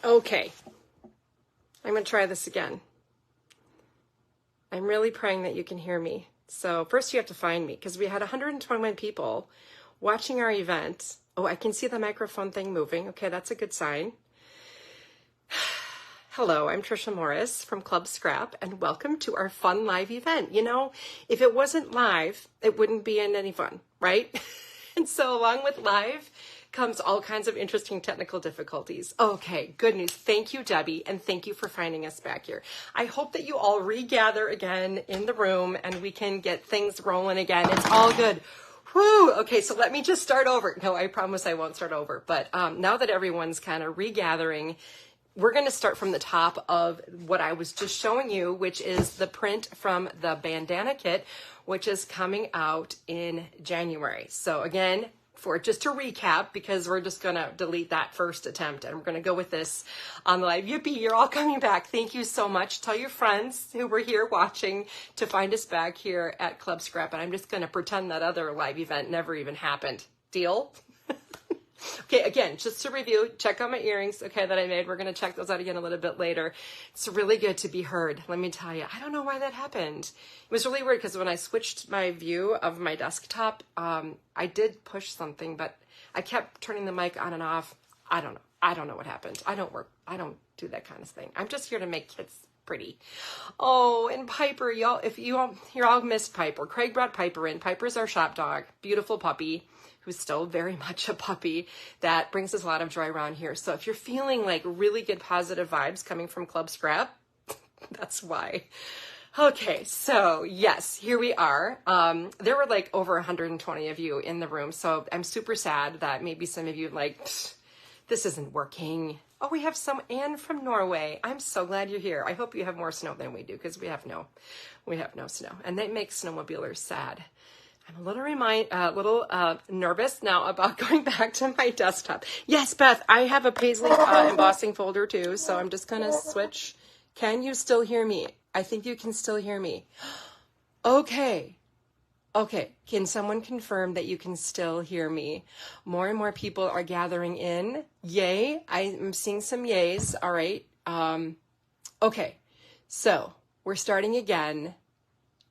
Okay, I'm going to try this again. I'm really praying that you can hear me. So first you have to find me because we had 121 people watching our event. Oh, I can see the microphone thing moving. Okay, that's a good sign. Hello, I'm Trisha Morris from Club Scrap, and welcome to our fun live event. You know, if it wasn't live, it wouldn't be any fun, right? And so along with live comes all kinds of interesting technical difficulties. Okay, good news. Thank you, Debbie, and thank you for finding us back here. I hope that you all regather again in the room and we can get things rolling again. It's all good. Whew. Okay, so let me just start over. No, I promise I won't start over. But now that everyone's kind of regathering, we're going to start from the top of what I was just showing you, which is the print from the Bandana kit, which is coming out in January. So again, just to recap, because we're just going to delete that first attempt and we're going to go with this on the live. Yippee, you're all coming back. Thank you so much. Tell your friends who were here watching to find us back here at Club Scrap. And I'm just going to pretend that other live event never even happened. Deal? Okay, again, just to review, check out my earrings, okay, that I made. We're going to check those out again a little bit later. It's really good to be heard, let me tell you. I don't know why that happened. It was really weird because when I switched my view of my desktop, I did push something, but I kept turning the mic on and off. I don't know. I don't know what happened. I don't do that kind of thing. I'm just here to make kids pretty. Oh, and Piper, y'all, you're all missed Piper. Craig brought Piper in. Piper's our shop dog. Beautiful puppy, who's still very much a puppy that brings us a lot of joy around here. So if you're feeling like really good positive vibes coming from Club Scrap, that's why. Okay, so yes, here we are. There were like over 120 of you in the room. So I'm super sad that maybe some of you like, this isn't working. Oh, we have some Anne from Norway. I'm so glad you're here. I hope you have more snow than we do because we have no snow. And that makes snowmobilers sad. I'm a little nervous now about going back to my desktop. Yes, Beth, I have a Paisley embossing folder too, so I'm just gonna switch. Can you still hear me? I think you can still hear me. Okay. Can someone confirm that you can still hear me? More and more people are gathering in. Yay! I'm seeing some yays. All right. Okay. So we're starting again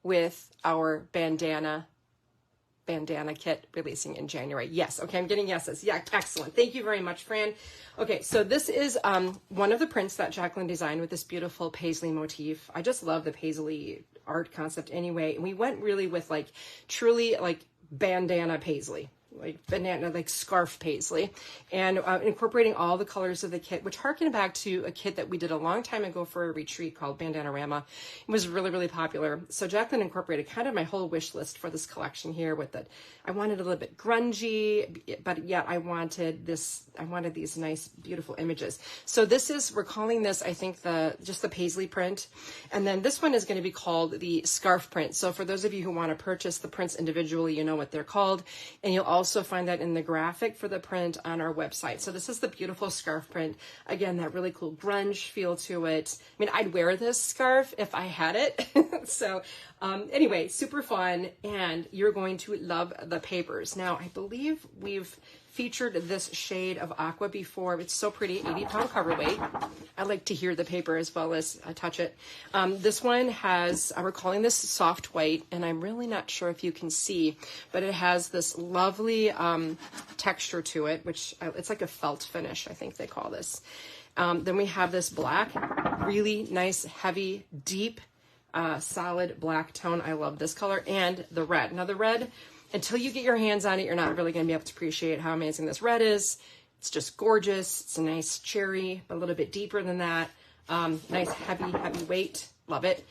with our bandana kit releasing in January. Yes. Okay. I'm getting yeses. Yeah. Excellent. Thank you very much, Fran. Okay. So this is one of the prints that Jacqueline designed with this beautiful paisley motif. I just love the paisley art concept anyway. And we went really with like truly like bandana paisley, like banana, like scarf paisley, and incorporating all the colors of the kit, which harken back to a kit that we did a long time ago for a retreat called Bandanarama. It was really, really popular. So Jacqueline incorporated kind of my whole wish list for this collection here with it. I wanted a little bit grungy, but yet I wanted these nice, beautiful images. So we're calling this, I think, just the paisley print. And then this one is going to be called the scarf print. So for those of you who want to purchase the prints individually, you know what they're called. And you'll also find that in the graphic for the print on our website. So this is the beautiful scarf print. Again, that really cool grunge feel to it. I mean, I'd wear this scarf if I had it. So anyway, super fun. And you're going to love the papers. Now, I believe we've featured this shade of aqua before. It's so pretty, 80-pound cover weight. I like to hear the paper as well as touch it. This one has, we're calling this soft white, and I'm really not sure if you can see, but it has this lovely texture to it, which it's like a felt finish, I think they call this. Then we have this black, really nice, heavy, deep, solid black tone. I love this color, and the red. Now the red, until you get your hands on it, you're not really going to be able to appreciate how amazing this red is. It's just gorgeous. It's a nice cherry, but a little bit deeper than that. Nice heavy weight. Love it.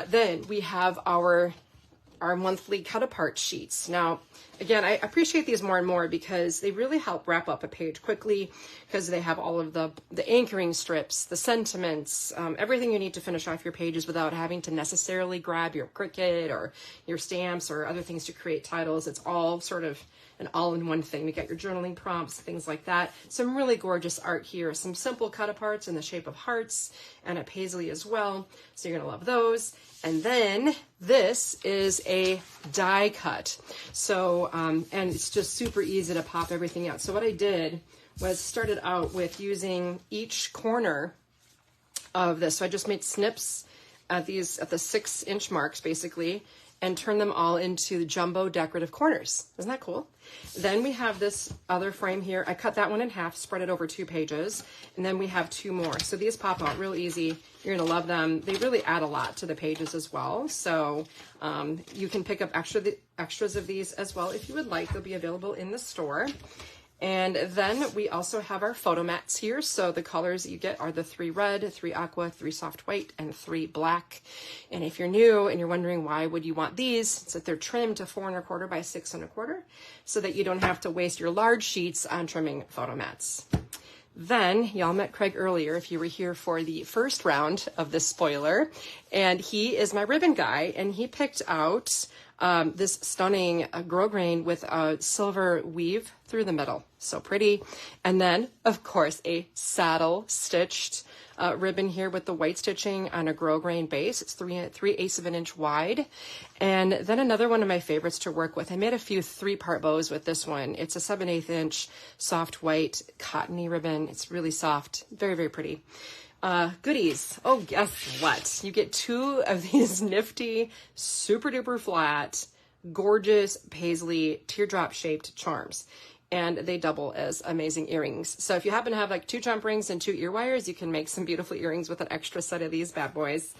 Then we have our monthly cut apart sheets. Now, again, I appreciate these more and more because they really help wrap up a page quickly because they have all of the anchoring strips, the sentiments, everything you need to finish off your pages without having to necessarily grab your Cricut or your stamps or other things to create titles. It's all sort of an all-in-one thing. We got your journaling prompts, things like that. Some really gorgeous art here. Some simple cut-aparts in the shape of hearts and a paisley as well. So you're gonna love those. And then this is a die cut. So, and it's just super easy to pop everything out. So what I did was started out with using each corner of this. So I just made snips at the 6-inch marks basically, and turn them all into jumbo decorative corners. Isn't that cool? Then we have this other frame here. I cut that one in half, spread it over 2 pages, and then we have 2 more. So these pop out real easy. You're gonna love them. They really add a lot to the pages as well. So you can pick up extras of these as well if you would like. They'll be available in the store. And then we also have our photo mats here. So the colors that you get are the 3 red, 3 aqua, 3 soft white, and 3 black. And if you're new and you're wondering why would you want these, it's that they're trimmed to 4 1/4 by 6 1/4, so that you don't have to waste your large sheets on trimming photo mats. Then y'all met Craig earlier if you were here for the first round of this spoiler, and he is my ribbon guy, and he picked out this stunning grosgrain with a silver weave through the middle. So pretty. And then, of course, a saddle stitched ribbon here with the white stitching on a grosgrain base. It's 3/8 of an inch wide. And then another one of my favorites to work with. I made a few 3-part bows with this one. It's a 7/8 inch soft white cottony ribbon. It's really soft. Very, very pretty. Goodies. Oh, guess what? You get 2 of these nifty, super duper flat, gorgeous paisley teardrop shaped charms. And they double as amazing earrings. So if you happen to have like 2 jump rings and 2 ear wires, you can make some beautiful earrings with an extra set of these bad boys.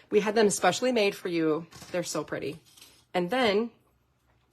We had them specially made for you. They're so pretty. And then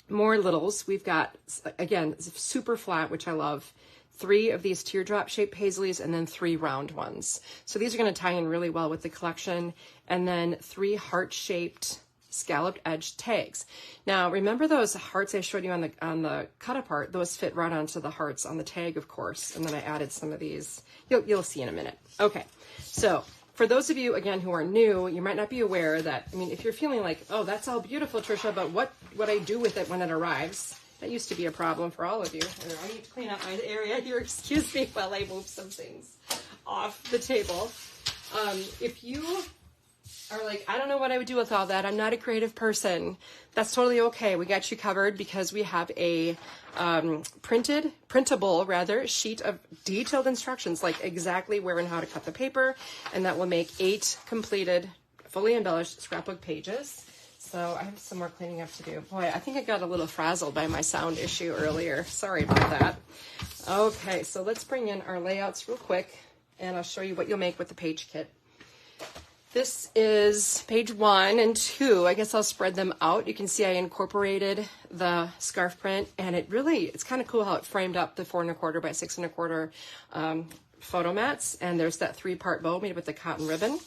more littles. We've got, again, super flat, which I love. 3 of these teardrop shaped paisleys, and then 3 round ones. So these are going to tie in really well with the collection. And then 3 heart shaped scalloped edge tags. Now remember those hearts I showed you on the cut apart? Those fit right onto the hearts on the tag, of course. And then I added some of these. You'll see in a minute. Okay, so for those of you again who are new, you might not be aware that, I mean, if you're feeling like, oh, that's all beautiful, Trisha, but what would I do with it when it arrives? That used to be a problem for all of you. I need to clean up my area here. Excuse me while I move some things off the table. If you are like, I don't know what I would do with all that, I'm not a creative person, that's totally okay. We got you covered because we have a printable sheet of detailed instructions, like exactly where and how to cut the paper, and that will make 8 completed, fully embellished scrapbook pages. So I have some more cleaning up to do. Boy, I think I got a little frazzled by my sound issue earlier. Sorry about that. Okay, so let's bring in our layouts real quick, and I'll show you what you'll make with the page kit. This is page 1 and 2. I guess I'll spread them out. You can see I incorporated the scarf print, and it's kind of cool how it framed up the 4 1/4 by 6 1/4 photo mats. And there's that 3-part bow made with the cotton ribbon.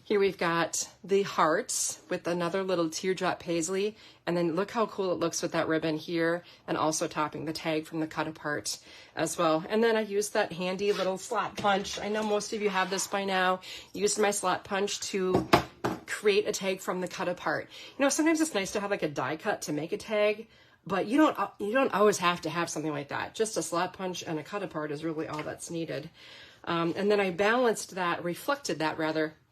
Here we've got the hearts with another little teardrop paisley, and then look how cool it looks with that ribbon here, and also topping the tag from the cut apart as well. And then I used that handy little slot punch. I know most of you have this by now. Used my slot punch to create a tag from the cut apart. You know, sometimes it's nice to have like a die cut to make a tag, but you don't always have to have something like that. Just a slot punch and a cut apart is really all that's needed. And then I reflected that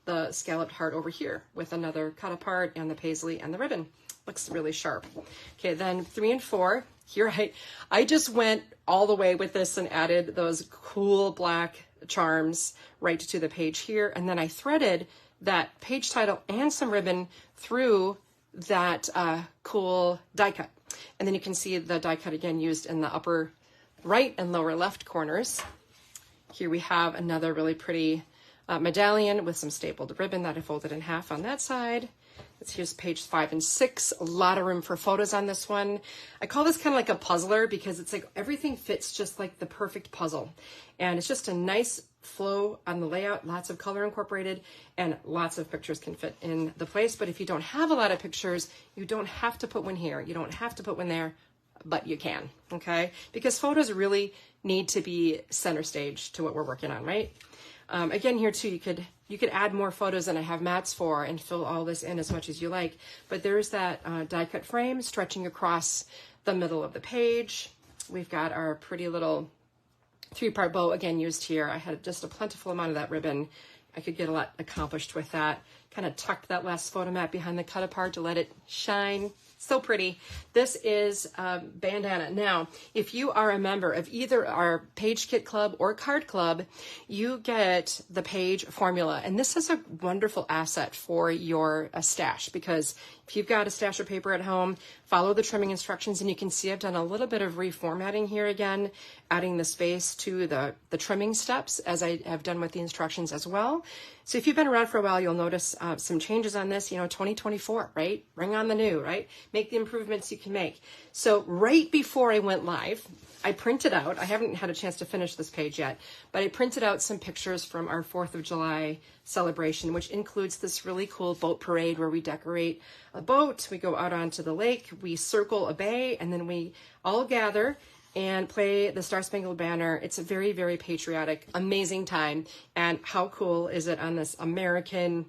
the scalloped heart over here with another cut apart and the paisley and the ribbon. Looks really sharp. Okay, then 3 and 4. Here I just went all the way with this and added those cool black charms right to the page here. And then I threaded that page title and some ribbon through that cool die cut. And then you can see the die cut again used in the upper right and lower left corners. Here we have another really pretty medallion with some stapled ribbon that I folded in half on that side. Here's page 5 and 6. A lot of room for photos on this one. I call this kind of like a puzzler because it's like everything fits just like the perfect puzzle. And it's just a nice flow on the layout, lots of color incorporated, and lots of pictures can fit in the place. But if you don't have a lot of pictures, you don't have to put one here. You don't have to put one there, but you can, okay? Because photos really need to be center stage to what we're working on, right? Again, here too, you could add more photos than I have mats for and fill all this in as much as you like. But there's that die cut frame stretching across the middle of the page. We've got our pretty little 3-part bow, again, used here. I had just a plentiful amount of that ribbon. I could get a lot accomplished with that. Kind of tucked that last photo mat behind the cut apart to let it shine. So pretty. This is Bandana. Now, if you are a member of either our Page Kit Club or Card Club, you get the page formula. And this is a wonderful asset for your stash, because if you've got a stash of paper at home, follow the trimming instructions, and you can see I've done a little bit of reformatting here again, adding the space to the trimming steps as I have done with the instructions as well. So if you've been around for a while, you'll notice some changes on this, 2024, right? Bring on the new, right? Make the improvements you can make. So right before I went live, I printed out, I haven't had a chance to finish this page yet, but I printed out some pictures from our 4th of July celebration, which includes this really cool boat parade where we decorate a boat, we go out onto the lake, we circle a bay, and then we all gather and play the Star Spangled Banner. It's a very, very patriotic, amazing time. And how cool is it on this American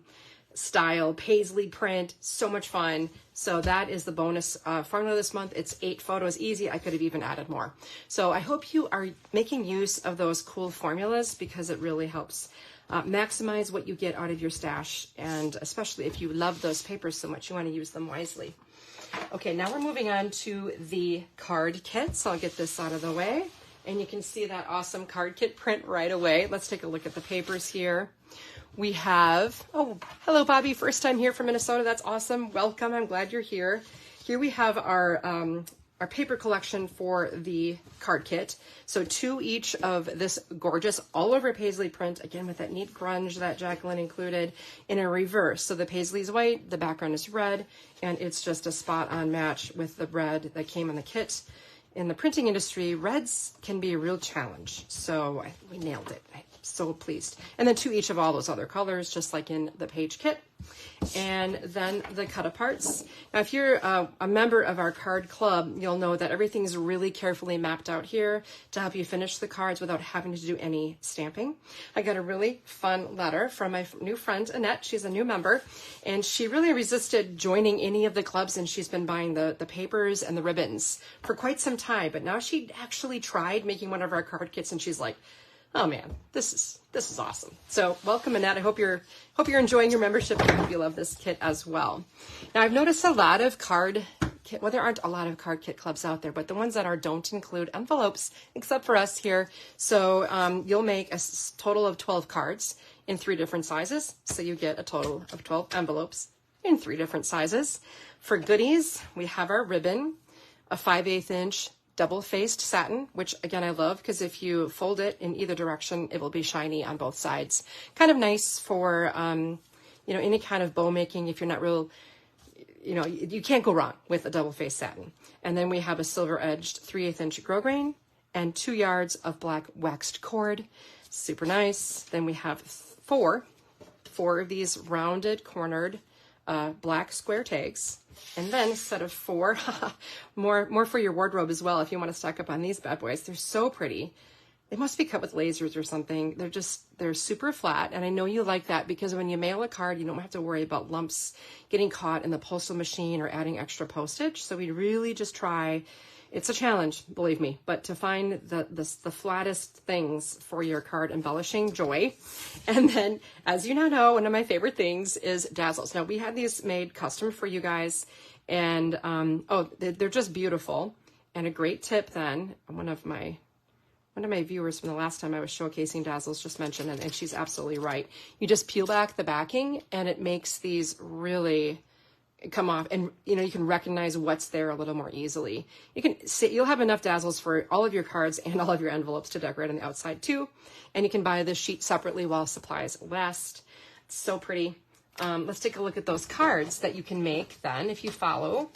style paisley print? So much fun. So that is the bonus formula this month. It's 8 photos, easy. I could have even added more. So I hope you are making use of those cool formulas, because it really helps maximize what you get out of your stash. And especially if you love those papers so much, you want to use them wisely. Okay, now we're moving on to the card kit. So I'll get this out of the way, and you can see that awesome card kit print right away. Let's take a look at the papers here. We have, oh, hello, Bobby. First time here from Minnesota. That's awesome. Welcome. I'm glad you're here. Here we have our paper collection for the card kit. So 2 each of this gorgeous all over paisley print, again with that neat grunge that Jacqueline included, in a reverse. So the paisley is white, the background is red, and it's just a spot on match with the red that came in the kit. In the printing industry, reds can be a real challenge. So we nailed it. I'm so pleased. And then 2 each of all those other colors, just like in the page kit. And then the cut aparts. Now, if you're a member of our card club, you'll know that everything's really carefully mapped out here to help you finish the cards without having to do any stamping. I got a really fun letter from my new friend, Annette. She's a new member, and she really resisted joining any of the clubs, and she's been buying the papers and the ribbons for quite some time. But now she actually tried making one of our card kits, and she's like, oh man, this is awesome. So welcome, Annette. I hope you're enjoying your membership, and I hope you love this kit as well. Now, I've noticed a lot of card kit, well, there aren't a lot of card kit clubs out there, but the ones that are don't include envelopes, except for us here. So you'll make a total of 12 cards in 3 different sizes. So you get a total of 12 envelopes in 3 different sizes. For goodies, we have our ribbon, a 5/8 inch double-faced satin, which again I love, because if you fold it in either direction, it will be shiny on both sides. Kind of nice for any kind of bow making. If you're not real, you can't go wrong with a double-faced satin. And then we have a silver-edged 3/8 inch grosgrain and 2 yards of black waxed cord. Super nice. Then we have four of these rounded, cornered black square tags. And then a set of 4, more for your wardrobe as well if you want to stock up on these bad boys. They're so pretty. They must be cut with lasers or something. They're super flat, and I know you like that, because when you mail a card, you don't have to worry about lumps getting caught in the postal machine or adding extra postage. So we really just try, it's a challenge, believe me, but to find the flattest things for your card embellishing joy. And then, as you now know, one of my favorite things is dazzles. Now, we had these made custom for you guys, and they're just beautiful. And a great tip then, one of my viewers from the last time I was showcasing dazzles just mentioned, and she's absolutely right. You just peel back the backing, and it makes these really come off, and you can recognize what's there a little more easily. You'll have enough dazzles for all of your cards and all of your envelopes to decorate on the outside too. And you can buy this sheet separately while supplies last. It's so pretty. Let's take a look at those cards that you can make then if you follow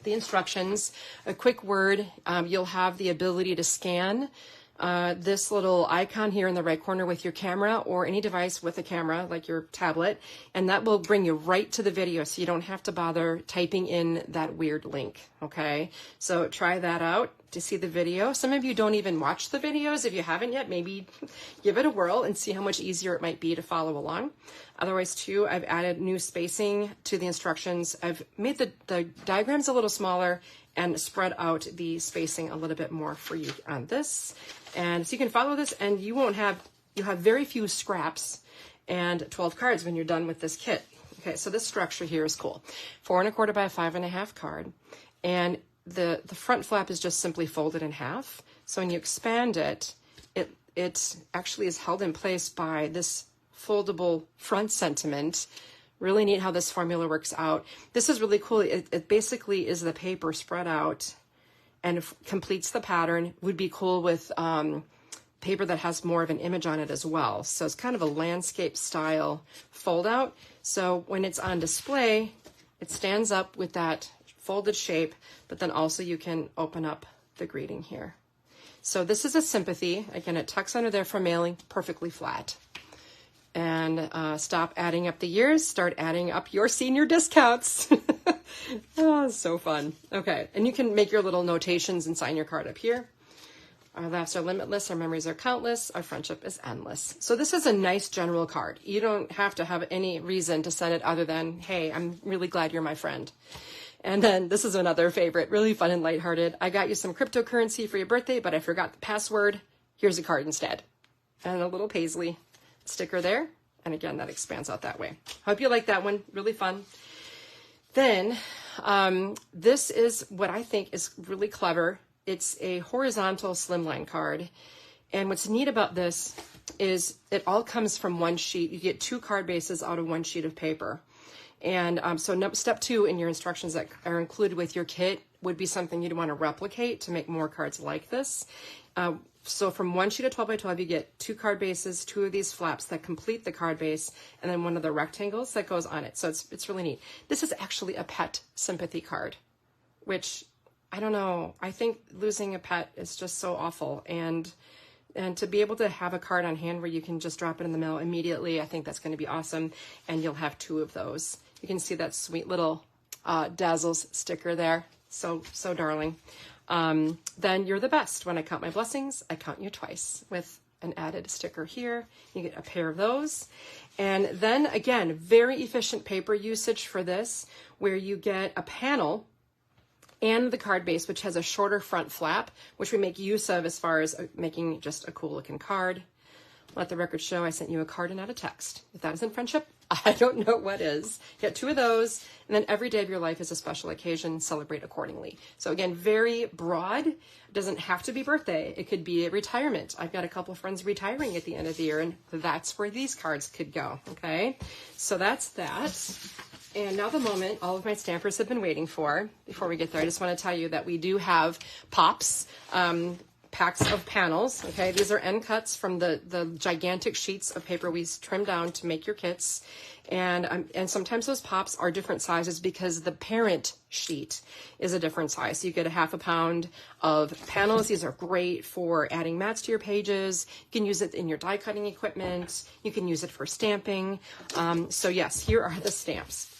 the instructions. A quick word, you'll have the ability to scan this little icon here in the right corner with your camera or any device with a camera like your tablet, and that will bring you right to the video, so you don't have to bother typing in that weird link. Okay, so try that out to see the video. Some of you don't even watch the videos. If you haven't yet, maybe give it a whirl and see how much easier it might be to follow along. Otherwise too, I've added new spacing to the instructions. I've made the diagrams a little smaller and spread out the spacing a little bit more for you on this. And so you can follow this, and you'll have very few scraps and 12 cards when you're done with this kit. Okay, so this structure here is cool. 4 1/4 by 5 1/2 card. And the front flap is just simply folded in half. So when you expand it, it actually is held in place by this foldable front sentiment. Really neat how this formula works out. This is really cool. It basically is the paper spread out and completes the pattern. Would be cool with paper that has more of an image on it as well. So it's kind of a landscape style fold out. So when it's on display, it stands up with that folded shape, but then also you can open up the greeting here. So this is a sympathy. Again, it tucks under there for mailing, perfectly flat. And stop adding up the years, start adding up your senior discounts. Oh, so fun. Okay, and you can make your little notations and sign your card up here. Our laughs are limitless, our memories are countless, our friendship is endless. So this is a nice general card. You don't have to have any reason to send it other than, hey, I'm really glad you're my friend. And then this is another favorite, really fun and lighthearted. I got you some cryptocurrency for your birthday, but I forgot the password. Here's a card instead. And a little paisley sticker there. And again, that expands out that way. Hope you like that one. Really fun. Then this is what I think is really clever. It's a horizontal slimline card. And what's neat about this is it all comes from one sheet. You get 2 card bases out of 1 sheet of paper. And so step 2 in your instructions that are included with your kit would be something you'd want to replicate to make more cards like this. So from 1 sheet of 12 by 12, you get 2 card bases, 2 of these flaps that complete the card base, and then one of the rectangles that goes on it. So it's really neat. This is actually a pet sympathy card, which I don't know. I think losing a pet is just so awful. And to be able to have a card on hand where you can just drop it in the mail immediately, I think that's going to be awesome. And you'll have 2 of those. You can see that sweet little Dazzles sticker there. So darling. Then you're the best. When I count my blessings, I count you twice with an added sticker here. You get a pair of those. And then again, very efficient paper usage for this, where you get a panel and the card base, which has a shorter front flap, which we make use of as far as making just a cool looking card. Let the record show I sent you a card and not a text. If that isn't friendship, I don't know what is. You get 2 of those, and then every day of your life is a special occasion. Celebrate accordingly. So again, very broad. It doesn't have to be birthday. It could be a retirement. I've got a couple of friends retiring at the end of the year, and that's where these cards could go. Okay, so that's that. And now the moment all of my stampers have been waiting for. Before we get there, I just want to tell you that we do have pops. Packs of panels. Okay, these are end cuts from the gigantic sheets of paper we trim down to make your kits, and sometimes those pops are different sizes because the parent sheet is a different size. So you get a 1/2 pound of panels. These are great for adding mats to your pages. You can use it in your die cutting equipment. You can use it for stamping. So yes, here are the stamps.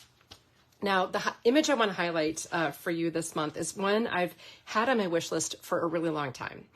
Now, the image I want to highlight for you this month is one I've had on my wish list for a really long time.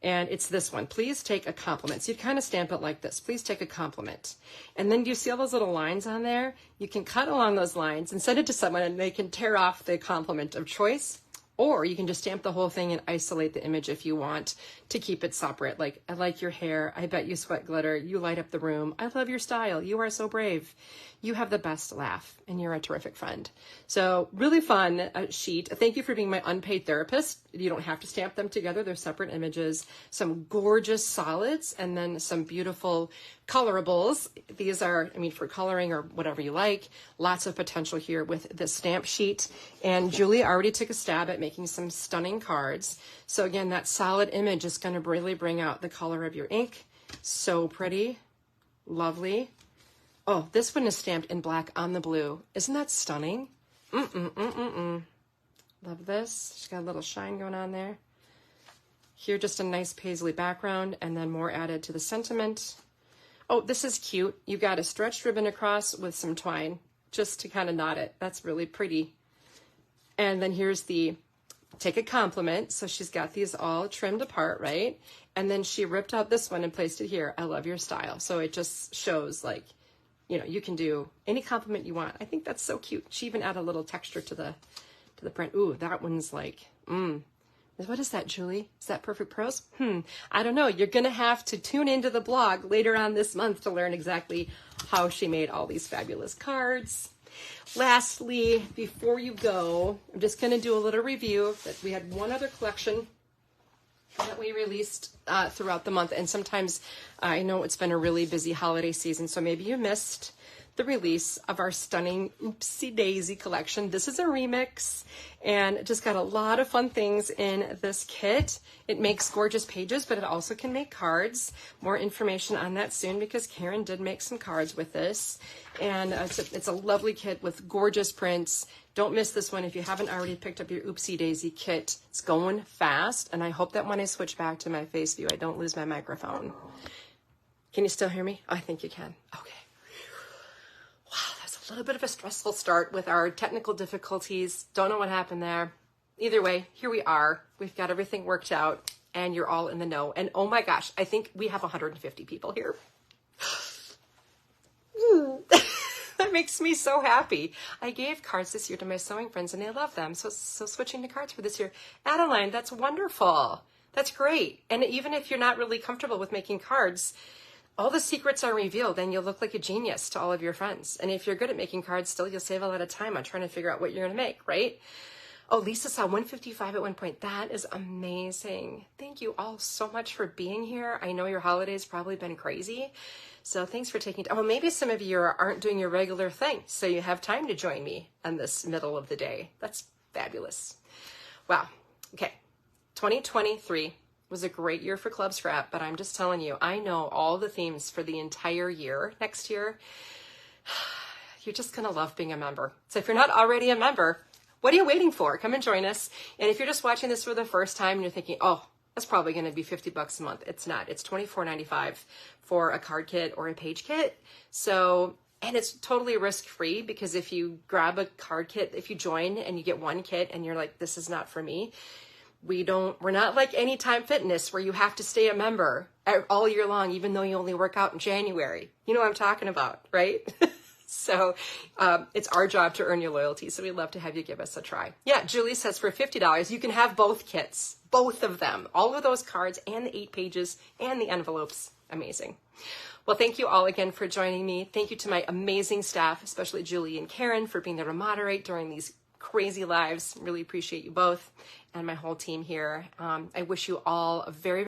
And it's this one. Please take a compliment. So you kind of stamp it like this. Please take a compliment. And then do you see all those little lines on there? You can cut along those lines and send it to someone and they can tear off the compliment of choice. Or you can just stamp the whole thing and isolate the image if you want to keep it separate. Like, I like your hair. I bet you sweat glitter. You light up the room. I love your style. You are so brave. You have the best laugh and you're a terrific friend. So really fun sheet. Thank you for being my unpaid therapist. You don't have to stamp them together. They're separate images. Some gorgeous solids and then some beautiful colorables. These are, I mean, for coloring or whatever you like. Lots of potential here with the stamp sheet. And Julie already took a stab at making some stunning cards. So again, that solid image is going to really bring out the color of your ink. So pretty. Lovely. Oh, this one is stamped in black on the blue. Isn't that stunning? Love this. She's got a little shine going on there. Here, just a nice paisley background and then more added to the sentiment. Oh, this is cute. You got a stretched ribbon across with some twine just to kind of knot it. That's really pretty. And then here's the take a compliment. So she's got these all trimmed apart, right? And then she ripped out this one and placed it here. I love your style. So it just shows like, you know, you can do any compliment you want. I think that's so cute. She even added a little texture to the print. Ooh, that one's like, What is that, Julie? Is that perfect prose? I don't know. You're going to have to tune into the blog later on this month to learn exactly how she made all these fabulous cards. Lastly, before you go, I'm just going to do a little review that we had one other collection that we released throughout the month. And sometimes I know it's been a really busy holiday season, so maybe you missed the release of our stunning Oopsy Daisy collection. This is a remix and it just got a lot of fun things in this kit. It makes gorgeous pages, but it also can make cards. More information on that soon because Karen did make some cards with this. And it's a lovely kit with gorgeous prints. Don't miss this one if you haven't already picked up your Oopsy Daisy kit. It's going fast, and I hope that when I switch back to my face view, I don't lose my microphone. Can you still hear me? I think you can. Okay. Wow, that's a little bit of a stressful start with our technical difficulties. Don't know what happened there. Either way, here we are. We've got everything worked out, and you're all in the know. And oh my gosh, I think we have 150 people here. That makes me so happy. I gave cards this year to my sewing friends, and they love them. So switching to cards for this year. Adeline, that's wonderful. That's great. And even if you're not really comfortable with making cards, all the secrets are revealed and you'll look like a genius to all of your friends. And if you're good at making cards still, you'll save a lot of time on trying to figure out what you're going to make, right? Oh, Lisa saw 155 at one point. That is amazing. Thank you all so much for being here. I know your holiday's probably been crazy. So thanks for taking time. Oh, maybe some of you aren't doing your regular thing, so you have time to join me on this middle of the day. That's fabulous. Wow. Okay. 2023 was a great year for Club Scrap, but I'm just telling you, I know all the themes for the entire year next year. You're just going to love being a member. So if you're not already a member, what are you waiting for? Come and join us. And if you're just watching this for the first time and you're thinking, oh, that's probably going to be $50 a month. It's not. It's $24.95 for a card kit or a page kit. So, and it's totally risk-free because if you grab a card kit, if you join and you get one kit and you're like, this is not for me, we're not like Anytime Fitness where you have to stay a member all year long, even though you only work out in January. You know what I'm talking about, right? So it's our job to earn your loyalty. So we'd love to have you give us a try. Yeah, Julie says for $50, you can have both kits, both of them, all of those cards and the 8 pages and the envelopes. Amazing. Well, thank you all again for joining me. Thank you to my amazing staff, especially Julie and Karen, for being there to moderate during these crazy lives. Really appreciate you both and my whole team here. I wish you all a very